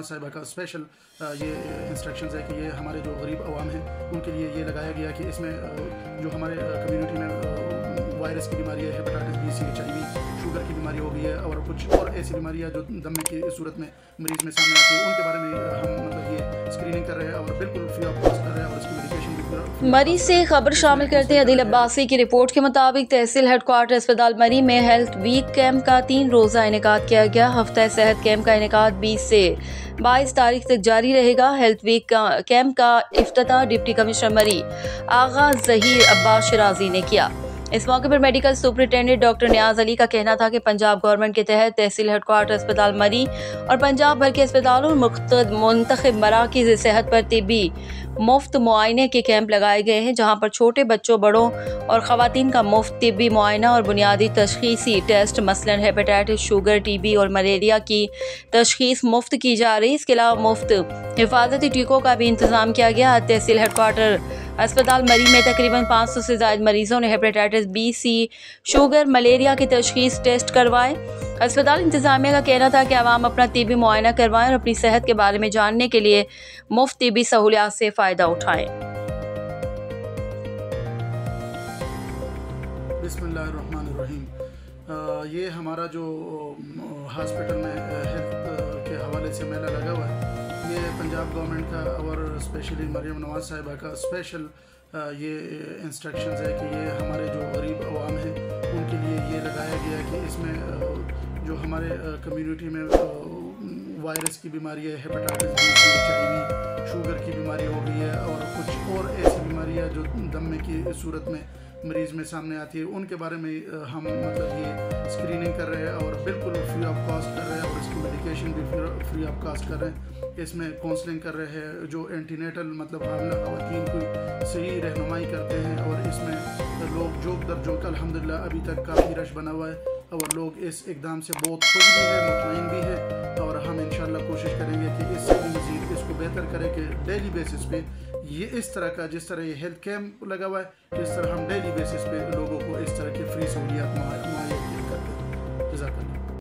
नवाज साहिबा का स्पेशल ये इंस्ट्रक्शंस है कि ये हमारे जो गरीब अवाम हैं उनके लिए ये लगाया गया कि इसमें जो हमारे कम्युनिटी में वायरस की बीमारी है, हेपेटाइटिस बी, सी, HIV, शुगर की बीमारी हो गई है और कुछ और ऐसी बीमारियां जो दमे की सूरत में मरीज़ में सामने आती है, उनके बारे में हम मतलब ये स्क्रीनिंग कर रहे हैं और बिल्कुल फ्री ऑफ कॉस्ट कर रहे हैं और इसकी मेडिकेशन भी मरी से खबर शामिल करते हैं अदिल अब्बासी की रिपोर्ट के मुताबिक तहसील हेडक्वार्टर अस्पताल मरी में हेल्थ वीक कैंप का 3 रोज़ा इनेकाद किया गया। हफ्ता सेहत कैंप का इनेकाद 20 से 22 तारीख तक जारी रहेगा। हेल्थ वीक कैंप का इफ्तिताह डिप्टी कमिश्नर मरी आगा ज़हीर अब्बास शिराजी ने किया। इस मौके पर मेडिकल सुपरिटेंडेंट डॉक्टर नियाज अली का कहना था कि पंजाब गवर्नमेंट के तहत तहसील हेडक्वार्टर अस्पताल मरी और पंजाब भर के अस्पतालों और मुंतखब मराकिज़ सेहत पर तिब्बी मुफ्त मुआयने के कैंप लगाए गए हैं, जहां पर छोटे बच्चों, बड़ों और ख़वातीन का मुफ्त तिब्बी मुआयना और बुनियादी तशख़ीसी टेस्ट मसलन हेपेटाइटिस, शुगर, TB और मलेरिया की तशख़ीस मुफ्त की जा रही। इसके अलावा मुफ्त हिफाजती टीकों का भी इंतज़ाम किया गया। तहसील हेडक्वार्टर अस्पताल मरी में तकरीबन 500 से ज़ायद मरीजों ने hepatitis B, C, sugar, malaria की तशख़ीस टेस्ट करवाए। अस्पताल इंतज़ामिया का कहना था कि आवाम अपना TB मुआयना करवाएं और अपनी सेहत के बारे में जानने के लिए मुफ्त TB सहूलियात से फ़ायदा उठाएं। बिस्मिल्लाहिर्रहमानिर्रहीम। ये हमारा जो हॉस्पिटल में हेल्थ के हवाले से मेला लगा हुआ है, ये पंजाब गवर्नमेंट का और स्पेशली मरियम नवाज साहिबा का स्पेशल ये इंस्ट्रक्शंस है कि ये हमारे जो गरीब अवाम हैं उनके लिए ये लगाया गया कि इसमें जो हमारे कम्युनिटी में वायरस की बीमारी है, हेपेटाइटिस बी, HIV, शुगर की बीमारी हो गई है और कुछ और ऐसी बीमारियां जो दमे की सूरत में मरीज़ में सामने आती है, उनके बारे में हम मतलब ये स्क्रीनिंग कर रहे हैं और बिल्कुल फ्री ऑफ कॉस्ट कर रहे हैं और इसकी मेडिकेशन भी फ्री ऑफ कॉस्ट कर रहे हैं। इसमें काउंसलिंग कर रहे हैं, जो एंटीनेटल मतलब हामिला ख़वातीन की सही रहनुमाई करते हैं और इसमें लोग जोक दर जोक अल्हम्दुलिल्लाह अभी तक काफ़ी रश बना हुआ है और लोग इस इक़दाम से बहुत खुश भी है, मुतमईन भी है और हम इंशाअल्लाह कोशिश करेंगे कि इससे भी मज़ीद इसको बेहतर करें कि डेली बेसिस पे ये इस तरह का, जिस तरह ये हेल्थ कैंप लगा हुआ है, इस तरह हम डेली बेसिस पे लोगों को इस तरह की फ्री सहूलियात